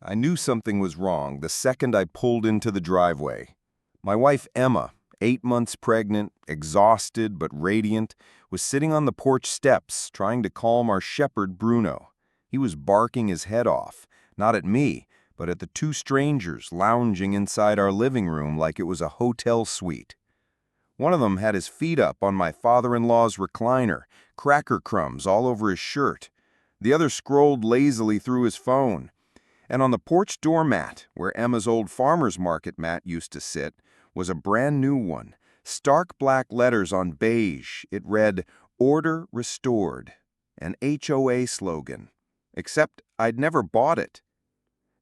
I knew something was wrong the second I pulled into the driveway. My wife Emma, 8 months pregnant, exhausted but radiant, was sitting on the porch steps trying to calm our shepherd Bruno. He was barking his head off, not at me, but at the two strangers lounging inside our living room like it was a hotel suite. One of them had his feet up on my father-in-law's recliner, cracker crumbs all over his shirt. The other scrolled lazily through his phone. And on the porch doormat, where Emma's old farmer's market mat used to sit, was a brand new one. Stark black letters on beige. It read, "Order Restored," an HOA slogan. Except I'd never bought it.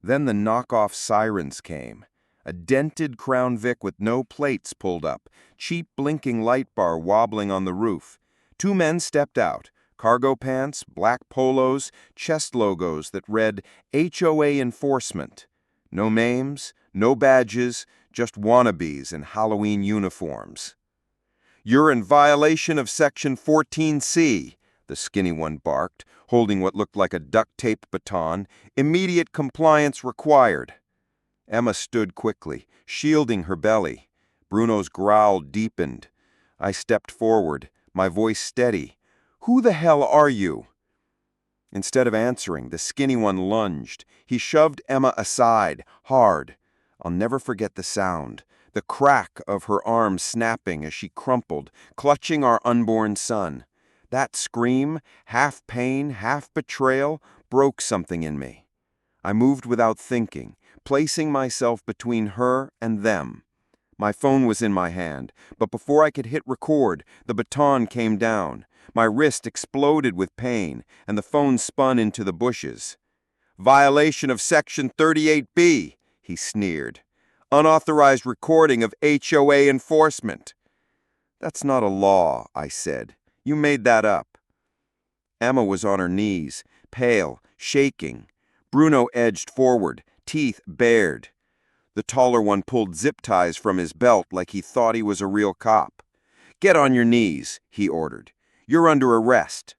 Then the knockoff sirens came. A dented Crown Vic with no plates pulled up, cheap blinking light bar wobbling on the roof. Two men stepped out, cargo pants, black polos, chest logos that read HOA Enforcement. No names, no badges, just wannabes in Halloween uniforms. "You're in violation of Section 14C, the skinny one barked, holding what looked like a duct-taped baton. "Immediate compliance required." Emma stood quickly, shielding her belly. Bruno's growl deepened. I stepped forward, my voice steady. "Who the hell are you?" Instead of answering, the skinny one lunged. He shoved Emma aside, hard. I'll never forget the sound, the crack of her arm snapping as she crumpled, clutching our unborn son. That scream, half pain, half betrayal, broke something in me. I moved without thinking, placing myself between her and them. My phone was in my hand, but before I could hit record, the baton came down. My wrist exploded with pain, and the phone spun into the bushes. "Violation of Section 38B, he sneered. "Unauthorized recording of HOA enforcement." "That's not a law," I said. "You made that up." Emma was on her knees, pale, shaking. Bruno edged forward, teeth bared. The taller one pulled zip ties from his belt like he thought he was a real cop. "Get on your knees," he ordered. "You're under arrest."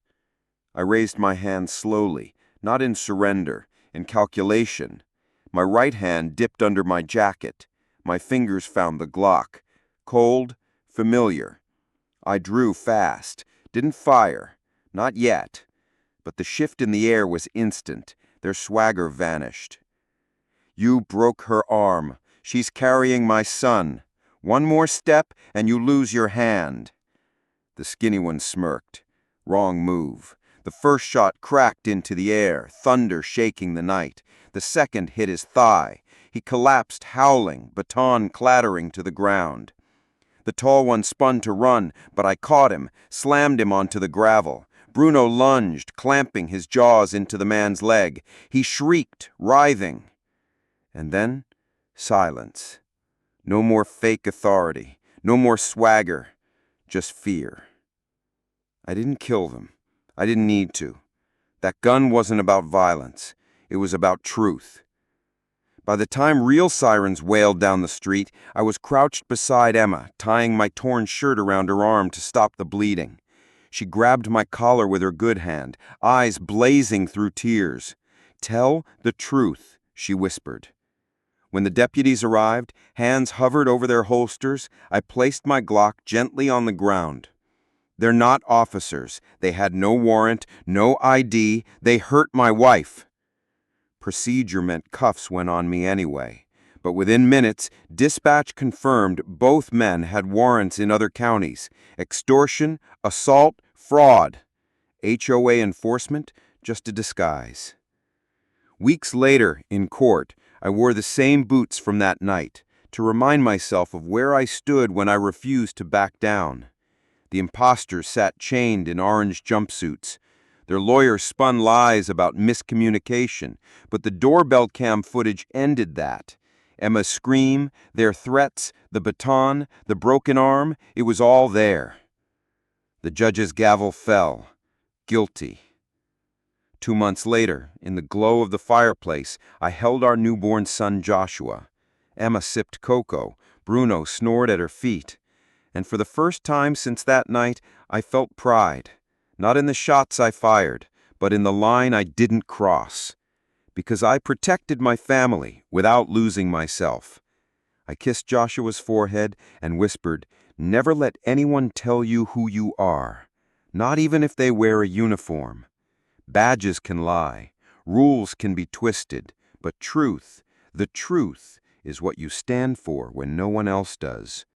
I raised my hand slowly, not in surrender, in calculation. My right hand dipped under my jacket. My fingers found the Glock. Cold, familiar. I drew fast, didn't fire, not yet. But the shift in the air was instant. Their swagger vanished. "You broke her arm. She's carrying my son. One more step and you lose your hand." The skinny one smirked. Wrong move. The first shot cracked into the air, thunder shaking the night. The second hit his thigh. He collapsed howling, baton clattering to the ground. The tall one spun to run, but I caught him, slammed him onto the gravel. Bruno lunged, clamping his jaws into the man's leg. He shrieked, writhing. And then, silence. No more fake authority, no more swagger, just fear. I didn't kill them. I didn't need to. That gun wasn't about violence. It was about truth. By the time real sirens wailed down the street, I was crouched beside Emma, tying my torn shirt around her arm to stop the bleeding. She grabbed my collar with her good hand, eyes blazing through tears. "Tell the truth," she whispered. When the deputies arrived, hands hovered over their holsters, I placed my Glock gently on the ground. "They're not officers. They had no warrant, no ID. They hurt my wife." Procedure meant cuffs went on me anyway. But within minutes, dispatch confirmed both men had warrants in other counties. Extortion, assault, fraud. HOA enforcement, just a disguise. Weeks later, in court, I wore the same boots from that night, to remind myself of where I stood when I refused to back down. The imposters sat chained in orange jumpsuits. Their lawyer spun lies about miscommunication, but the doorbell cam footage ended that. Emma's scream, their threats, the baton, the broken arm, it was all there. The judge's gavel fell. Guilty. 2 months later, in the glow of the fireplace, I held our newborn son Joshua. Emma sipped cocoa. Bruno snored at her feet. And for the first time since that night, I felt pride. Not in the shots I fired, but in the line I didn't cross. because I protected my family without losing myself. I kissed Joshua's forehead and whispered, "Never let anyone tell you who you are, not even if they wear a uniform. Badges can lie, rules can be twisted, but truth, the truth, is what you stand for when no one else does."